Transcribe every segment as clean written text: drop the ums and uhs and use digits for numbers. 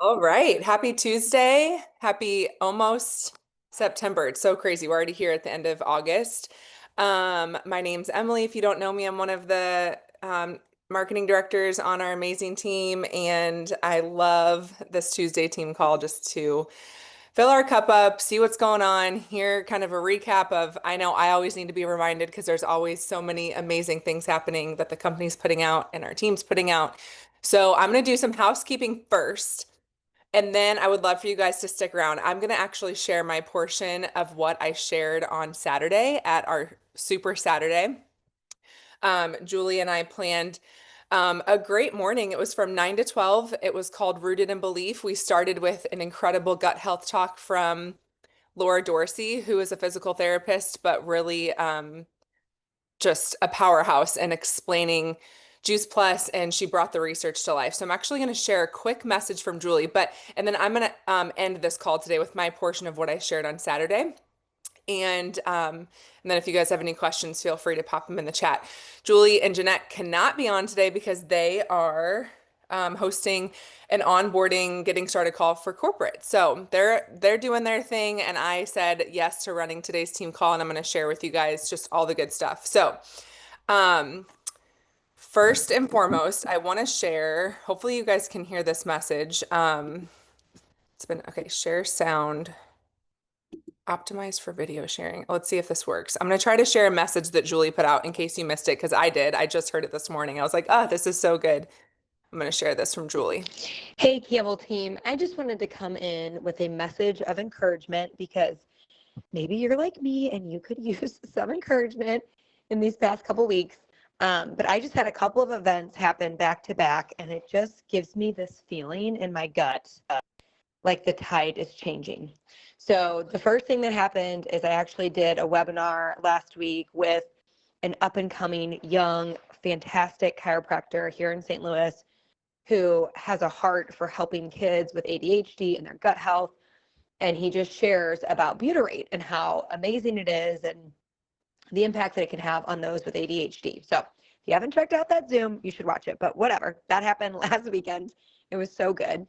All right. Happy Tuesday. Happy almost September. It's so crazy. We're already here at the end of August. My name's Emily. If you don't know me, I'm one of the marketing directors on our amazing team, and I love this Tuesday team call just to fill our cup up, see what's going on, hear kind of a recap of, I know I always need to be reminded because there's always so many amazing things happening that the company's putting out and our team's putting out. So I'm going to do some housekeeping first. And then I would love for you guys to stick around. I'm going to actually share my portion of what I shared on Saturday at our Super Saturday. Julie and I planned a great morning. It was from 9 to 12. It was called Rooted in Belief. We started with an incredible gut health talk from Laura Dorsey, who is a physical therapist, but really just a powerhouse in explaining Juice Plus, and she brought the research to life. So I'm actually going to share a quick message from Julie, and then I'm going to end this call today with my portion of what I shared on Saturday. And then if you guys have any questions, feel free to pop them in the chat. Julie and Jeanette cannot be on today because they are hosting an onboarding getting started call for corporate. So they're doing their thing, and I said yes to running today's team call, and I'm going to share with you guys just all the good stuff. So, um, first and foremost, I want to share. Hopefully, you guys can hear this message. It's been okay. Share sound. Optimized for video sharing. Let's see if this works. I'm going to try to share a message that Julie put out in case you missed it, because I did. I just heard it this morning. I was like, oh, this is so good. I'm going to share this from Julie. Hey, Campbell team. I just wanted to come in with a message of encouragement because maybe you're like me and you could use some encouragement in these past couple weeks. But I just had a couple of events happen back to back, and it just gives me this feeling in my gut like the tide is changing. So the first thing that happened is I actually did a webinar last week with an up and coming young, fantastic chiropractor here in St. Louis who has a heart for helping kids with ADHD and their gut health. And he just shares about butyrate and how amazing it is and the impact that it can have on those with ADHD. So if you haven't checked out that Zoom, you should watch it. But whatever, that happened last weekend. It was so good.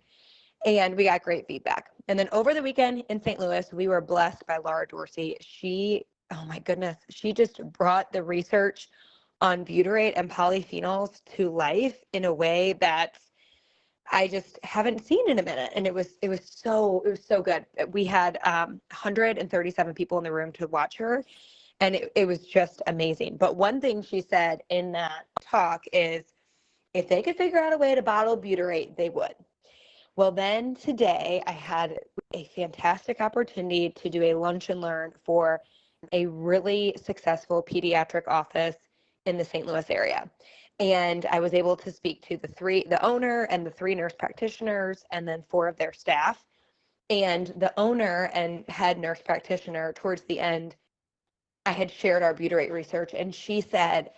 And we got great feedback. And then over the weekend in St. Louis, we were blessed by Laura Dorsey. Oh my goodness, she just brought the research on butyrate and polyphenols to life in a way that I just haven't seen in a minute. And it was so good. We had 137 people in the room to watch her, and it was just amazing. But one thing she said in that talk is if they could figure out a way to bottle butyrate, they would. Well, then today I had a fantastic opportunity to do a lunch and learn for a really successful pediatric office in the St. Louis area. And I was able to speak to the owner and the three nurse practitioners and then four of their staff. And the owner and head nurse practitioner towards the end, I had shared our butyrate research, and she said,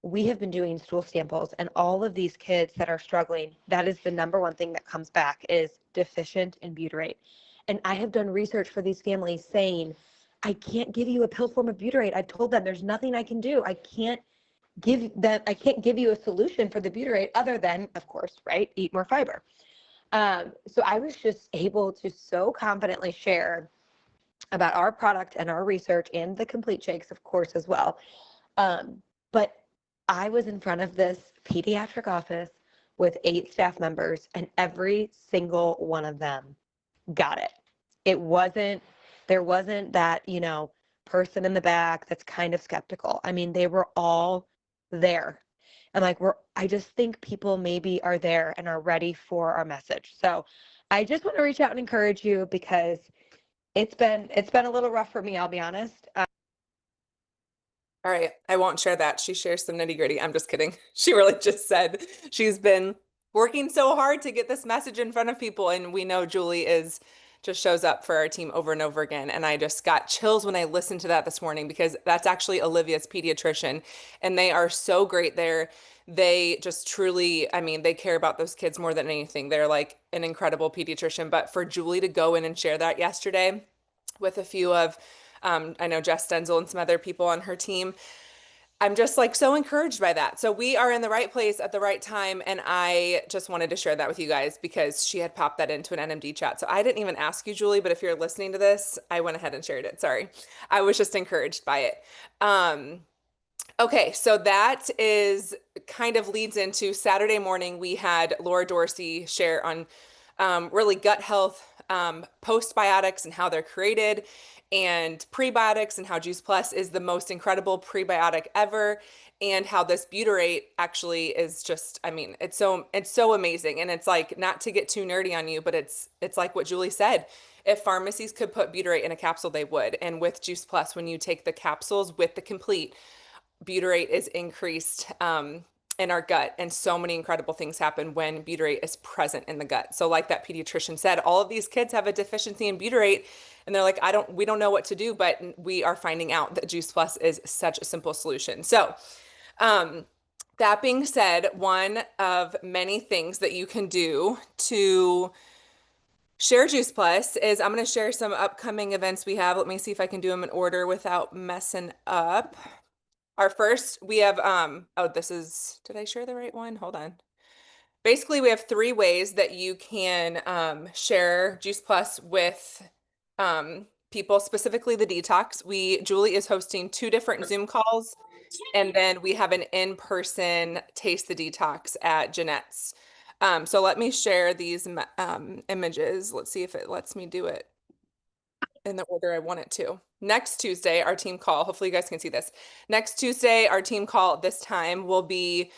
we have been doing stool samples, and all of these kids that are struggling, that is the number one thing that comes back is deficient in butyrate. And I have done research for these families saying, I can't give you a pill form of butyrate. I told them there's nothing I can do. I can't give you a solution for the butyrate other than, of course, right, eat more fiber. So I was just able to so confidently share about our product and our research and the complete shakes, of course, as well. But I was in front of this pediatric office with 8 staff members, and every single one of them got it. There wasn't that, person in the back that's kind of skeptical. I mean, they were all there. And like, I just think people maybe are there and are ready for our message. So I just want to reach out and encourage you because it's been a little rough for me, I'll be honest. All right, I won't share that. She shares some nitty gritty. I'm just kidding. She really just said she's been working so hard to get this message in front of people, and we know Julie is just shows up for our team over and over again. And I just got chills when I listened to that this morning because that's actually Olivia's pediatrician, and they are so great there. They just truly, I mean, they care about those kids more than anything. They're like an incredible pediatrician. But for Julie to go in and share that yesterday with a few of I know Jess Stenzel and some other people on her team. I'm just like so encouraged by that. So we are in the right place at the right time. And I just wanted to share that with you guys because she had popped that into an NMD chat. So I didn't even ask you, Julie, but if you're listening to this, I went ahead and shared it. Sorry. I was just encouraged by it. Um, Okay, so that is kind of leads into Saturday morning. We had Laura Dorsey share on really gut health, postbiotics and how they're created, and prebiotics and how Juice Plus is the most incredible prebiotic ever, and how this butyrate actually is just, I mean, it's so amazing. And it's like not to get too nerdy on you, but it's like what Julie said. If pharmacies could put butyrate in a capsule, they would. And with Juice Plus, when you take the capsules with the complete butyrate is increased in our gut, and so many incredible things happen when butyrate is present in the gut. So like that pediatrician said, all of these kids have a deficiency in butyrate, and they're like, we don't know what to do, but we are finding out that Juice Plus is such a simple solution. So um, that being said, one of many things that you can do to share Juice Plus is I'm going to share some upcoming events we have. Let me see if I can do them in order without messing up. Our first, we have, oh, did I share the right one? Hold on. Basically, we have three ways that you can share Juice Plus with people, specifically the detox. Julie is hosting two different Zoom calls, and then we have an in-person Taste the Detox at Jeanette's. So let me share these images. Let's see if it lets me do it in the order I want it to. Next Tuesday, our team call, hopefully you guys can see this. Next Tuesday, our team call at this time will be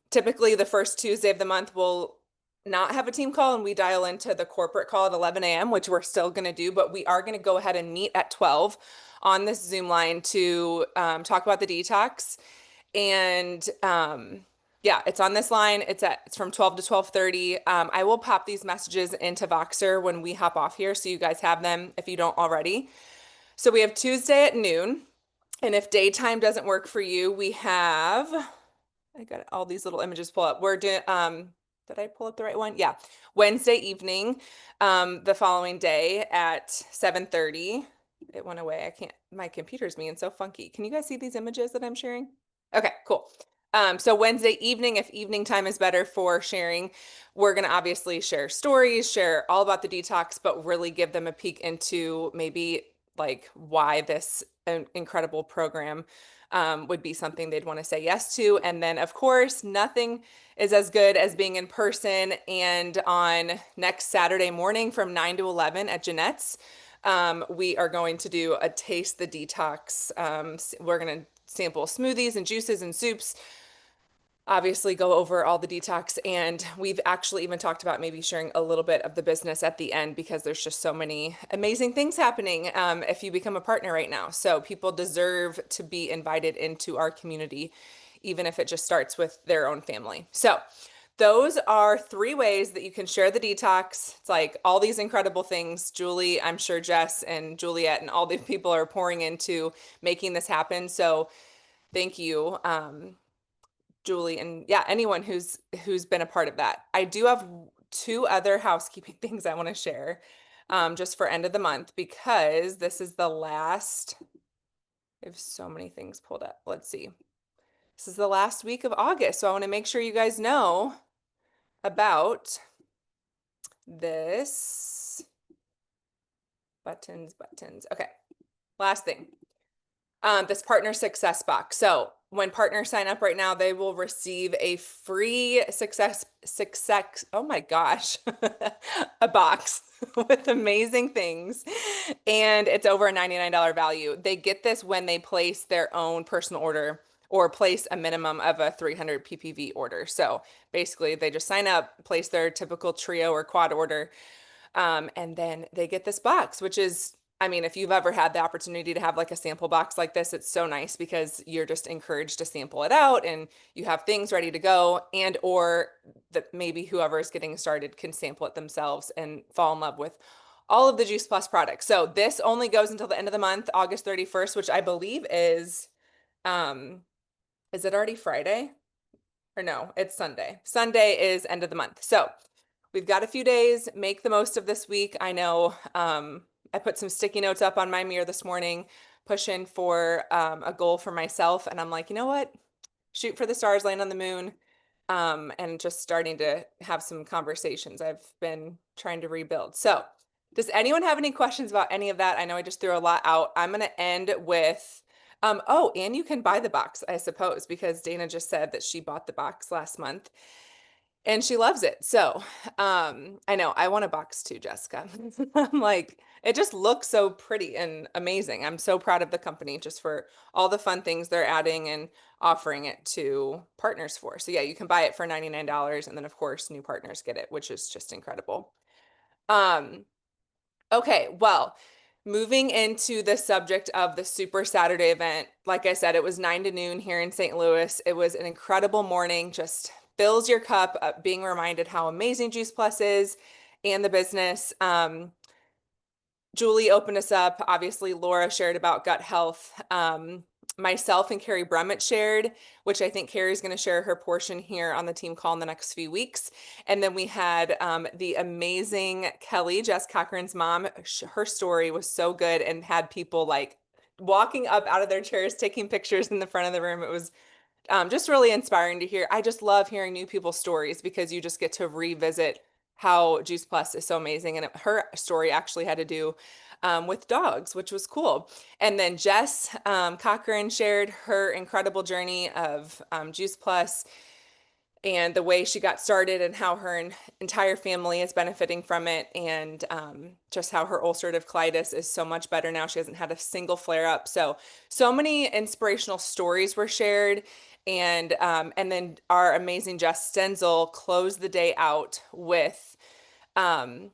typically the first Tuesday of the month. We'll not have a team call and we dial into the corporate call at 11 a.m., which we're still going to do, but we are going to go ahead and meet at 12 on this Zoom line to talk about the detox. And yeah, it's on this line. It's from 12 to 12:30. I will pop these messages into Voxer when we hop off here, so you guys have them if you don't already. So we have Tuesday at noon, and if daytime doesn't work for you, I got all these little images pull up. We're doing did I pull up the right one? Yeah. Wednesday evening, the following day at 7:30. It went away. My computer's being so funky. Can you guys see these images that I'm sharing? Okay, cool. So Wednesday evening, if evening time is better for sharing, we're going to obviously share stories, share all about the detox, but really give them a peek into maybe like why this incredible program would be something they'd want to say yes to. And then, of course, nothing is as good as being in person. And on next Saturday morning from 9 to 11 at Jeanette's, we are going to do a Taste the Detox. We're going to sample smoothies and juices and soups, obviously go over all the detox, and we've actually even talked about maybe sharing a little bit of the business at the end because there's just so many amazing things happening if you become a partner right now. So people deserve to be invited into our community, even if it just starts with their own family. So those are three ways that you can share the detox. It's like all these incredible things. Julie, I'm sure Jess and Juliet and all these people are pouring into making this happen. So thank you. Julie, and yeah, anyone who's been a part of that. I do have two other housekeeping things I want to share just for end of the month because this is the last. I have so many things pulled up. Let's see. This is the last week of August, so I want to make sure you guys know about this. Buttons. Okay. Last thing. This partner success box. So when partners sign up right now, they will receive a free success, oh my gosh, a box with amazing things. And it's over a $99 value. They get this when they place their own personal order or place a minimum of a 300 ppv order. So basically they just sign up, place their typical trio or quad order, and then they get this box, which is, I mean, if you've ever had the opportunity to have like a sample box like this, it's so nice because you're just encouraged to sample it out and you have things ready to go, and or that maybe whoever is getting started can sample it themselves and fall in love with all of the Juice Plus products. So this only goes until the end of the month, August 31st, which I believe is it already Friday? Or no, it's Sunday. Sunday is end of the month. So we've got a few days. Make the most of this week. I know I put some sticky notes up on my mirror this morning pushing for a goal for myself. And I'm like, you know what? Shoot for the stars, land on the moon. And just starting to have some conversations I've been trying to rebuild. So, does anyone have any questions about any of that? I know I just threw a lot out. I'm going to end with, oh, and you can buy the box, I suppose, because Dana just said that she bought the box last month and she loves it. So, I know I want a box too, Jessica. I'm like, it just looks so pretty and amazing. I'm so proud of the company just for all the fun things they're adding and offering it to partners for. So yeah, you can buy it for $99 and then of course new partners get it, which is just incredible. Um, Okay, well, moving into the subject of the Super Saturday event, like I said, it was 9 to noon here in St. Louis. It was an incredible morning, just fills your cup, being reminded how amazing Juice Plus is and the business. Julie opened us up. Obviously, Laura shared about gut health. Myself and Carrie Brummett shared, which I think Carrie's going to share her portion here on the team call in the next few weeks. And then we had the amazing Kelly, Jess Cochran's mom. Her story was so good and had people like walking up out of their chairs, taking pictures in the front of the room. It was just really inspiring to hear. I just love hearing new people's stories because you just get to revisit how Juice Plus is so amazing. And her story actually had to do with dogs, which was cool. And then Jess Cochran shared her incredible journey of Juice Plus and the way she got started and how her entire family is benefiting from it and just how her ulcerative colitis is so much better now. She hasn't had a single flare up. So many inspirational stories were shared. And then our amazing Jess Stenzel closed the day out with um,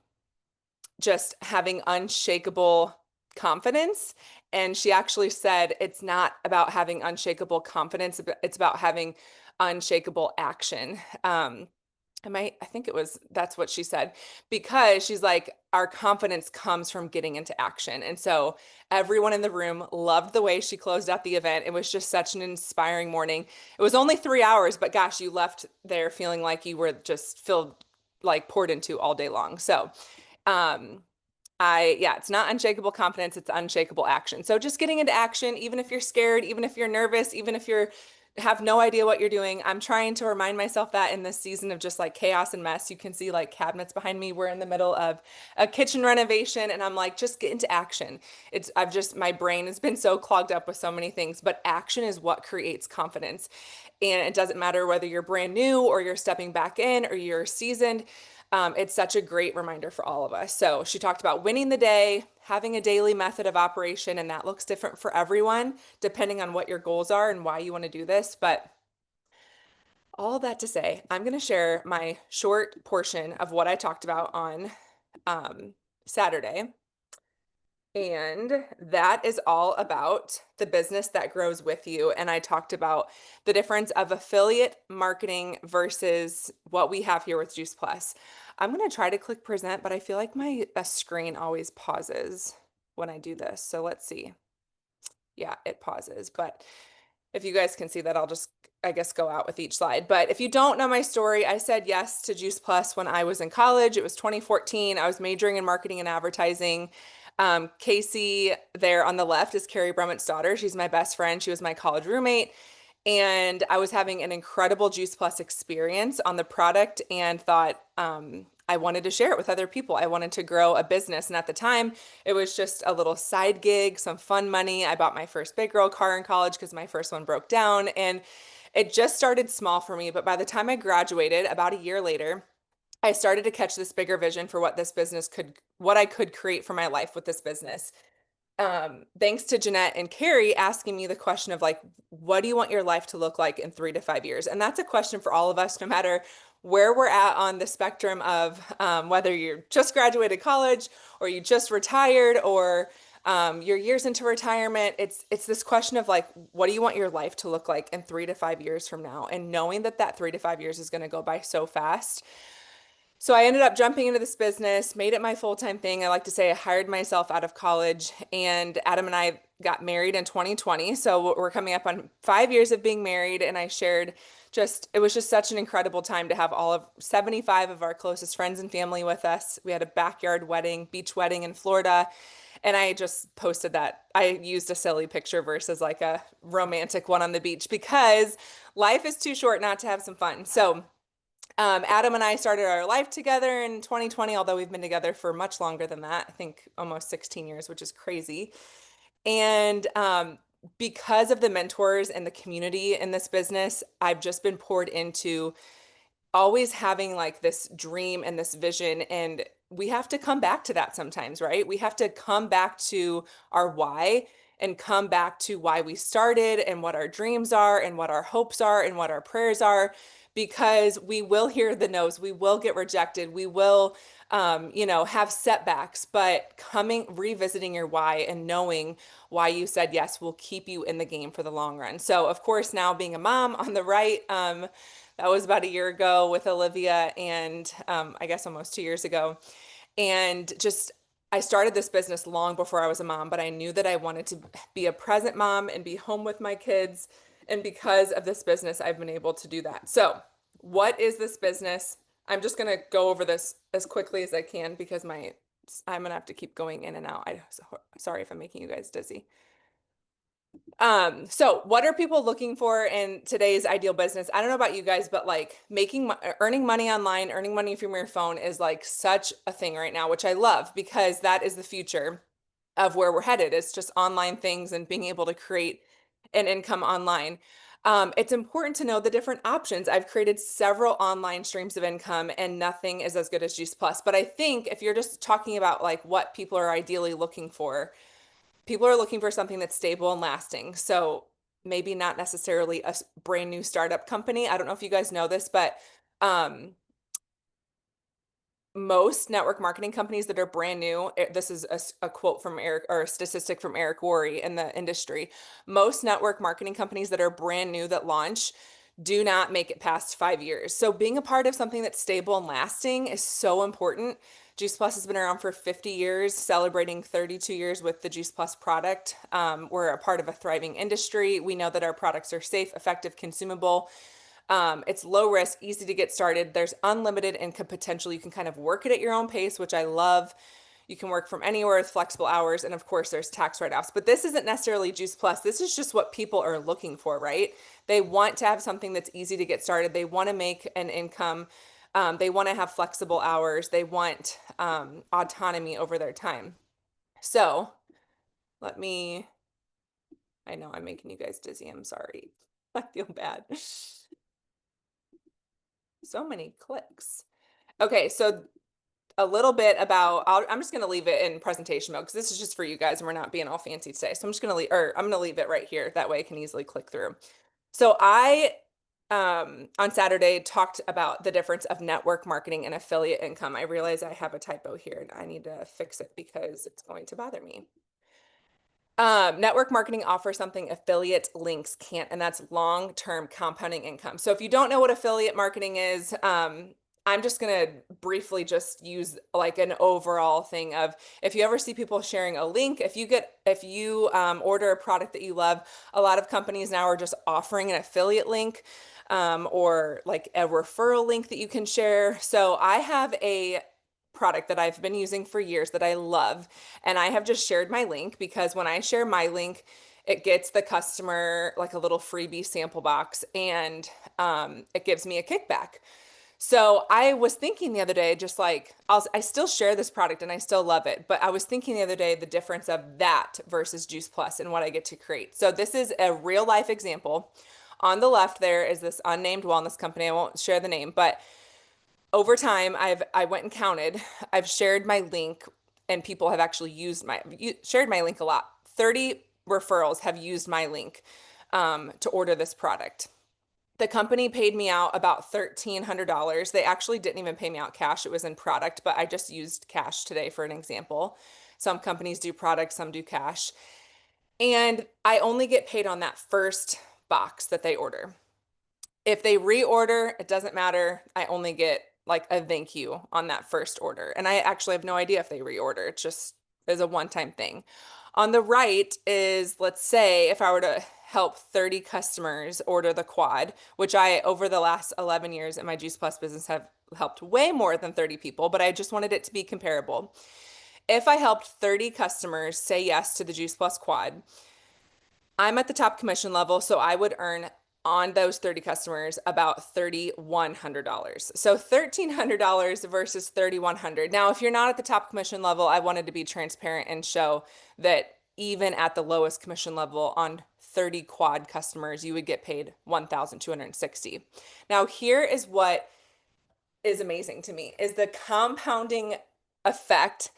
just having unshakable confidence. And she actually said it's not about having unshakable confidence, it's about having unshakable action. I think it was, that's what she said, because she's like, our confidence comes from getting into action. And so everyone in the room loved the way she closed out the event. It was just such an inspiring morning. It was only 3 hours, but gosh, you left there feeling like you were just filled, like poured into all day long. So, um, yeah, it's not unshakable confidence, it's unshakable action. So just getting into action, even if you're scared, even if you're nervous, even if you're have no idea what you're doing. I'm trying to remind myself that in this season of just like chaos and mess. You can see like cabinets behind me. We're in the middle of a kitchen renovation and I'm like, just get into action. My brain has been so clogged up with so many things, but action is what creates confidence. And it doesn't matter whether you're brand new or you're stepping back in or you're seasoned. It's such a great reminder for all of us. So she talked about winning the day, having a daily method of operation, and that looks different for everyone depending on what your goals are and why you want to do this. But all that to say, I'm going to share my short portion of what I talked about on Saturday. And that is all about the business that grows with you. And I talked about the difference of affiliate marketing versus what we have here with Juice Plus. I'm going to try to click present, but I feel like my screen always pauses when I do this. So let's see. Yeah, it pauses. But if you guys can see that, I'll just, I guess, go out with each slide. But if you don't know my story, I said yes to Juice Plus when I was in college. It was 2014. I was majoring in marketing and advertising. Casey there on the left is Carrie Brummett's daughter. She's my best friend. She was my college roommate. And I was having an incredible Juice Plus experience on the product and thought I wanted to share it with other people. I wanted to grow a business. And at the time, it was just a little side gig, some fun money. I bought my first big girl car in college because my first one broke down. And it just started small for me. But by the time I graduated, about a year later, I started to catch this bigger vision for what I could create for my life with this business. Thanks to Jeanette and Carrie asking me the question of like, what do you want your life to look like in 3 to 5 years? And that's a question for all of us, no matter where we're at on the spectrum of whether you're just graduated college or you just retired or your years into retirement. It's this question of like, what do you want your life to look like in 3 to 5 years from now? And knowing that that 3 to 5 years is going to go by so fast. So I ended up jumping into this business, made it my full-time thing. I like to say I hired myself out of college, and Adam and I got married in 2020. So we're coming up on 5 years of being married, and I shared it was just such an incredible time to have all of 75 of our closest friends and family with us. We had a backyard wedding, beach wedding in Florida. And I just posted that. I used a silly picture versus like a romantic one on the beach because life is too short not to have some fun. So, Adam and I started our life together in 2020, although we've been together for much longer than that. I think almost 16 years, which is crazy. And because of the mentors and the community in this business, I've just been poured into always having like this dream and this vision. And we have to come back to that sometimes, right? We have to come back to our why and come back to why we started and what our dreams are and what our hopes are and what our prayers are, because we will hear the no's, we will get rejected, we will, have setbacks, but revisiting your why and knowing why you said yes will keep you in the game for the long run. So, of course, now being a mom on the right, that was about a year ago with Olivia, and I guess almost 2 years ago. And just, I started this business long before I was a mom, but I knew that I wanted to be a present mom and be home with my kids. And because of this business, I've been able to do that. So, what is this business? I'm just going to go over this as quickly as I can because I'm going to have to keep going in and out. Sorry if I'm making you guys dizzy. So what are people looking for in today's ideal business? I don't know about you guys, but like earning money online, earning money from your phone is like such a thing right now, which I love because that is the future of where we're headed. It's just online things and being able to create an income online. It's important to know the different options. I've created several online streams of income and nothing is as good as Juice Plus. But I think if you're just talking about like what people are ideally looking for, people are looking for something that's stable and lasting. So maybe not necessarily a brand new startup company. I don't know if you guys know this, but um, most network marketing companies that are brand new, this is a quote from Eric or a statistic from Eric Worre in the industry. Most network marketing companies that are brand new that launch do not make it past 5 years. So being a part of something that's stable and lasting is so important. Juice Plus has been around for 50 years, celebrating 32 years with the Juice Plus product. We're a part of a thriving industry. We know that our products are safe, effective, consumable. It's low risk, easy to get started. There's unlimited income potential. You can kind of work it at your own pace, which I love. You can work from anywhere with flexible hours. And of course, there's tax write-offs. But this isn't necessarily Juice Plus. This is just what people are looking for, right? They want to have something that's easy to get started. They want to make an income. They want to have flexible hours. They want autonomy over their time. So let me, I know I'm making you guys dizzy. I'm sorry. I feel bad. So many clicks. Okay, so a little bit about, I'm just going to leave it in presentation mode because this is just for you guys and we're not being all fancy today. So I'm just going to leave, or I'm going to leave it right here. That way I can easily click through. So on Saturday, talked about the difference of network marketing and affiliate income. I realize I have a typo here and I need to fix it because it's going to bother me. Network marketing offers something affiliate links can't, and that's long-term compounding income. So if you don't know what affiliate marketing is, I'm just gonna briefly just use like an overall thing of if you ever see people sharing a link, if you order a product that you love, a lot of companies now are just offering an affiliate link or like a referral link that you can share. So I have a product that I've been using for years that I love. And I have just shared my link because when I share my link, it gets the customer like a little freebie sample box and it gives me a kickback. So I was thinking the other day, just like I still share this product and I still love it, but I was thinking the other day the difference of that versus Juice Plus and what I get to create. So this is a real life example. On the left there is this unnamed wellness company. I won't share the name, but over time I went and counted. I've shared my link and people have actually shared my link a lot. 30 referrals have used my link to order this product. The company paid me out about $1,300. They actually didn't even pay me out cash. It was in product, but I just used cash today for an example. Some companies do product, some do cash. And I only get paid on that first box that they order. If they reorder, it doesn't matter. I only get like a thank you on that first order. And I actually have no idea if they reorder. It just is a one-time thing. On the right is, let's say, if I were to help 30 customers order the quad, which I, over the last 11 years in my Juice Plus business, have helped way more than 30 people, but I just wanted it to be comparable. If I helped 30 customers say yes to the Juice Plus Quad, I'm at the top commission level, so I would earn on those 30 customers about $3,100. So $1,300 versus 3,100. Now, if you're not at the top commission level, I wanted to be transparent and show that even at the lowest commission level on 30 quad customers, you would get paid 1,260. Now, here is what is amazing to me is the compounding effect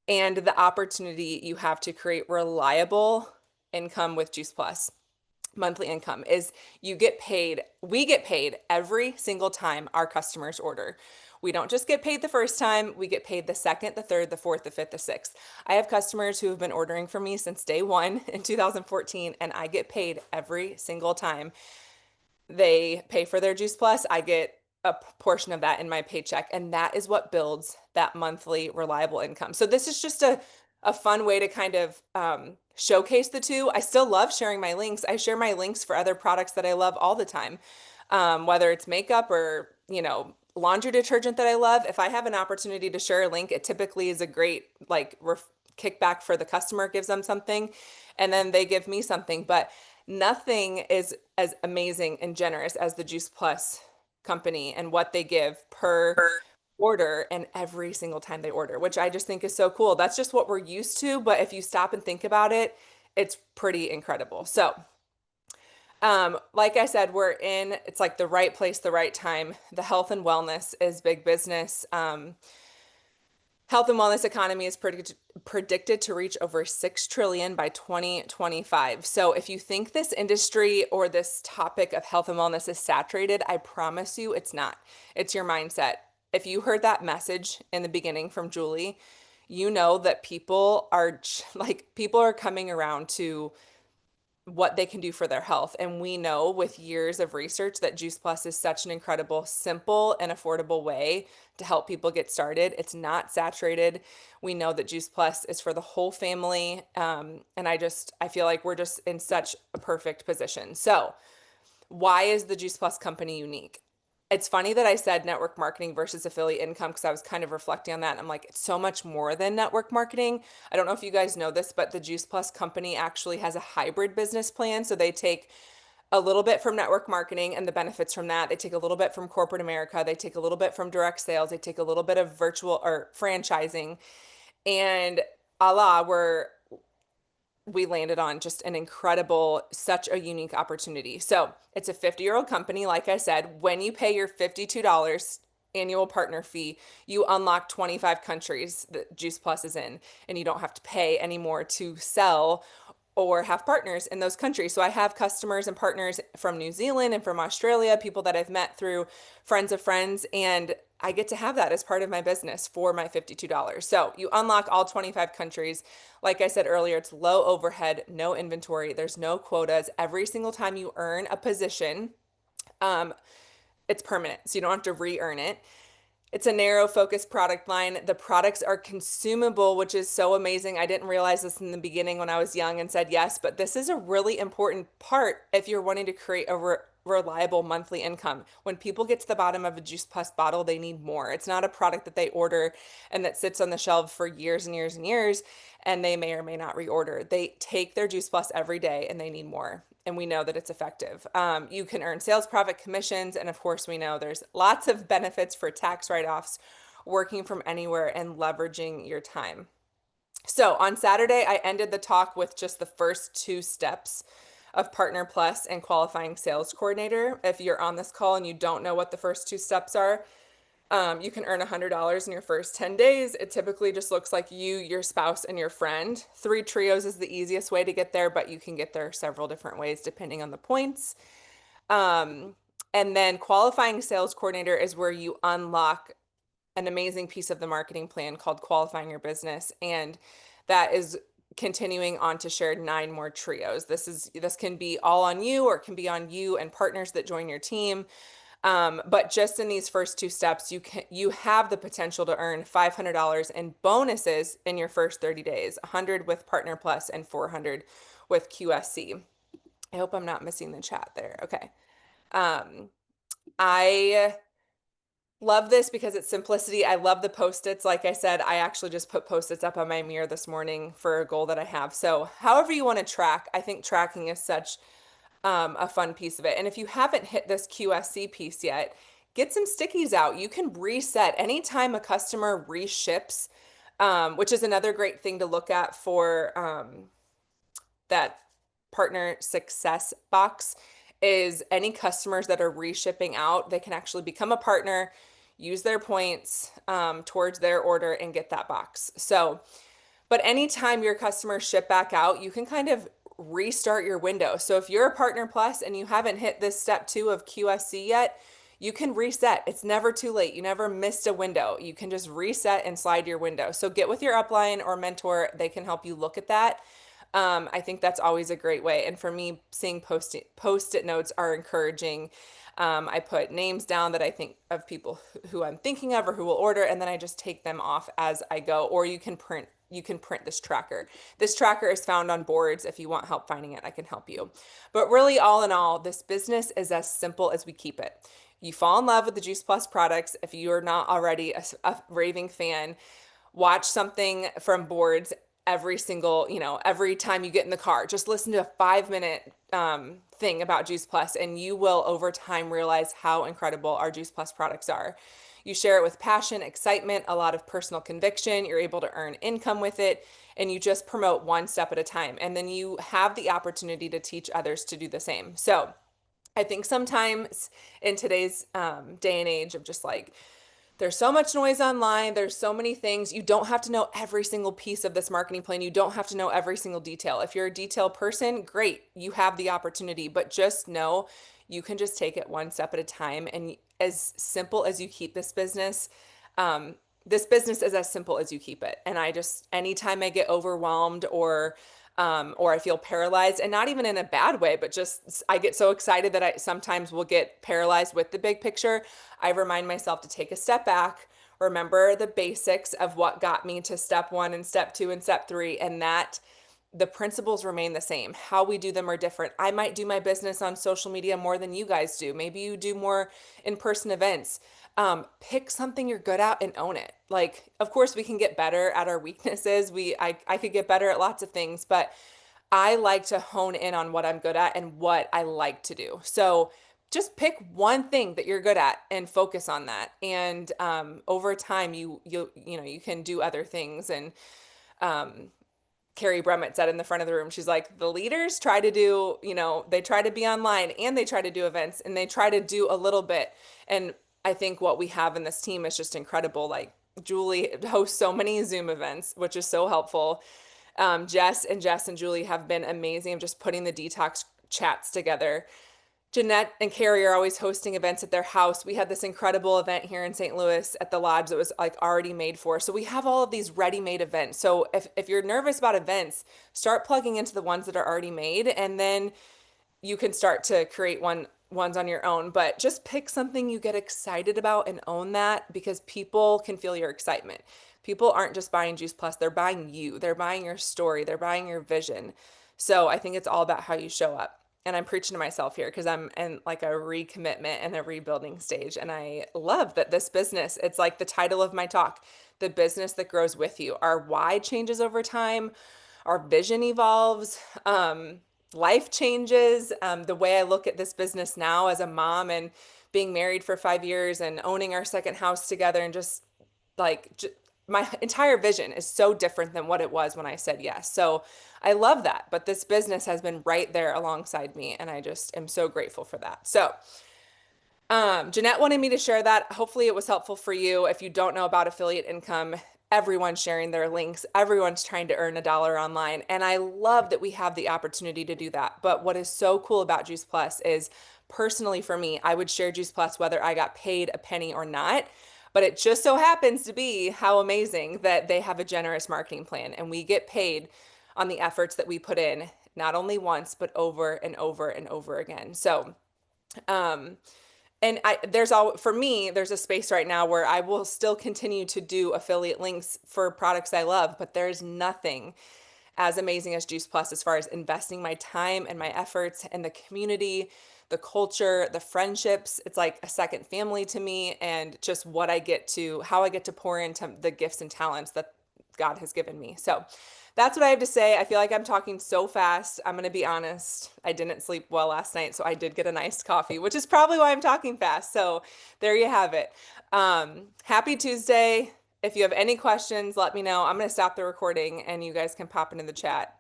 and the opportunity you have to create reliable income with Juice Plus. Monthly income is we get paid every single time our customers order. We don't just get paid the first time, we get paid the second, the third, the fourth, the fifth, the sixth. I have customers who have been ordering from me since day one in 2014, and I get paid every single time they pay for their Juice Plus, I get a portion of that in my paycheck. And that is what builds that monthly reliable income. So this is just a fun way to kind of showcase the two. I still love sharing my links. I share my links for other products that I love all the time, whether it's makeup or, laundry detergent that I love. If I have an opportunity to share a link, it typically is a great kickback for the customer, it gives them something, and then they give me something. But nothing is as amazing and generous as the Juice Plus company and what they give per order and every single time they order, which I just think is so cool. That's just what we're used to, but if you stop and think about it, it's pretty incredible. So, like I said, it's like the right place, the right time. The health and wellness is big business. Health and wellness economy is predicted to reach over 6 trillion by 2025. So if you think this industry or this topic of health and wellness is saturated, I promise you it's not. It's your mindset. If you heard that message in the beginning from Julie, you know that people are coming around to what they can do for their health. And we know with years of research that Juice Plus is such an incredible, simple, and affordable way to help people get started. It's not saturated. We know that Juice Plus is for the whole family. And I feel like we're just in such a perfect position. So, why is the Juice Plus company unique? It's funny that I said network marketing versus affiliate income because I was kind of reflecting on that. And I'm like, it's so much more than network marketing. I don't know if you guys know this, but the Juice Plus company actually has a hybrid business plan. So they take a little bit from network marketing and the benefits from that. They take a little bit from corporate America. They take a little bit from direct sales. They take a little bit of virtual or franchising. And we landed on just an incredible, such a unique opportunity. So it's a 50-year-old company. Like I said, when you pay your $52 annual partner fee, you unlock 25 countries that Juice Plus is in, and you don't have to pay anymore to sell or have partners in those countries. So I have customers and partners from New Zealand and from Australia, people that I've met through friends of friends, and I get to have that as part of my business for my $52. So you unlock all 25 countries. Like I said earlier, it's low overhead, no inventory, there's no quotas. Every single time you earn a position, um, it's permanent, so you don't have to re-earn it. It's a narrow focus product line. The products are consumable, which is so amazing. I didn't realize this in the beginning when I was young and said yes, but this is a really important part if you're wanting to create a reliable monthly income. When people get to the bottom of a Juice Plus bottle, they need more. It's not a product that they order and that sits on the shelf for years and years and years, and they may or may not reorder. They take their Juice Plus every day and they need more. And we know that it's effective. You can earn sales profit commissions. And of course, we know there's lots of benefits for tax write-offs, working from anywhere, and leveraging your time. So on Saturday, I ended the talk with just the first two steps of Partner Plus and qualifying sales coordinator. If you're on this call and you don't know what the first two steps are, you can earn $100 in your first 10 days. It typically just looks like you, your spouse, and your friend. 3 trios is the easiest way to get there, but you can get there several different ways depending on the points. Um, and then qualifying sales coordinator is where you unlock an amazing piece of the marketing plan called qualifying your business. And that is continuing on to share 9 more trios. This can be all on you, or it can be on you and partners that join your team. But just in these first two steps, you have the potential to earn $500 in bonuses in your first 30 days, 100 with Partner Plus and 400 with QSC. I hope I'm not missing the chat there. Okay. I Love this because it's simplicity. I love the post-its. Like I said, I actually just put post-its up on my mirror this morning for a goal that I have. So, however you want to track, I think tracking is such a fun piece of it. And if you haven't hit this QSC piece yet, get some stickies out. You can reset anytime a customer reships, which is another great thing to look at for that partner success box is any customers that are reshipping out, they can actually become a partner, use their points towards their order and get that box. So, but anytime your customers ship back out, you can kind of restart your window. So if you're a partner plus and you haven't hit this step 2 of QSC yet, you can reset. It's never too late. You never missed a window. You can just reset and slide your window. So get with your upline or mentor. They can help you look at that. I think that's always a great way. And for me, seeing post-it notes are encouraging. I put names down that I think of people who I'm thinking of or who will order, and then I just take them off as I go. Or you can print this tracker. This tracker is found on boards. If you want help finding it, I can help you. But really, all in all, this business is as simple as we keep it. You fall in love with the Juice Plus products. If you're not already a raving fan, watch something from boards every single, every time you get in the car. Just listen to a 5 minute thing about Juice Plus, and you will over time realize how incredible our Juice Plus products are. You share it with passion, excitement, a lot of personal conviction. You're able to earn income with it, and you just promote one step at a time. And then you have the opportunity to teach others to do the same. So I think sometimes in today's day and age of just like, there's so much noise online. There's so many things. You don't have to know every single piece of this marketing plan. You don't have to know every single detail. If you're a detail person, great, you have the opportunity, but just know you can just take it one step at a time. And as simple as you keep um, this business is as simple as you keep it. And I just, anytime I get overwhelmed or I feel paralyzed, and not even in a bad way, but just I get so excited that I sometimes will get paralyzed with the big picture. I remind myself to take a step back, remember the basics of what got me to step 1 and step 2 and step 3, and that the principles remain the same. How we do them are different. I might do my business on social media more than you guys do. Maybe you do more in-person events. Pick something you're good at and own it. Like, of course, we can get better at our weaknesses. I could get better at lots of things, but I like to hone in on what I'm good at and what I like to do. So just pick one thing that you're good at and focus on that. And over time, you can do other things. And um, Carrie Brummett said in the front of the room, she's like, the leaders try to do, they try to be online and they try to do events and they try to do a little bit. And I think what we have in this team is just incredible. Like Julie hosts so many Zoom events, which is so helpful. Jess and Julie have been amazing of just putting the detox chats together. Jeanette and Carrie are always hosting events at their house. We had this incredible event here in St. Louis at the Lodge that was like already made for. So we have all of these ready-made events. So if you're nervous about events, start plugging into the ones that are already made, and then you can start to create ones on your own. But just pick something you get excited about and own that, because people can feel your excitement. People aren't just buying Juice Plus, they're buying you. They're buying your story, they're buying your vision. So I think it's all about how you show up. And I'm preaching to myself here because I'm in like a recommitment and a rebuilding stage. And I love that this business, it's like the title of my talk, the business that grows with you. Our why changes over time, our vision evolves, life changes. The way I look at this business now as a mom and being married for 5 years and owning our second house together, and just like my entire vision is so different than what it was when I said yes. So I love that. But this business has been right there alongside me, and I just am so grateful for that. So Jeanette wanted me to share that. Hopefully, it was helpful for you. If you don't know about affiliate income, everyone's sharing their links. Everyone's trying to earn $1 online. And I love that we have the opportunity to do that. But what is so cool about Juice Plus is, personally for me, I would share Juice Plus whether I got paid a penny or not. But it just so happens to be how amazing that they have a generous marketing plan, and we get paid on the efforts that we put in, not only once, but over and over and over again. So, um, and there's all for me, there's a space right now where I will still continue to do affiliate links for products I love, but there's nothing as amazing as Juice Plus as far as investing my time and my efforts and the community, the culture, the friendships. It's like a second family to me, and just how I get to pour into the gifts and talents that God has given me. So that's what I have to say. I feel like I'm talking so fast. I'm going to be honest. I didn't sleep well last night, so I did get a nice coffee, which is probably why I'm talking fast. So there you have it. Happy Tuesday. If you have any questions, let me know. I'm going to stop the recording and you guys can pop into the chat.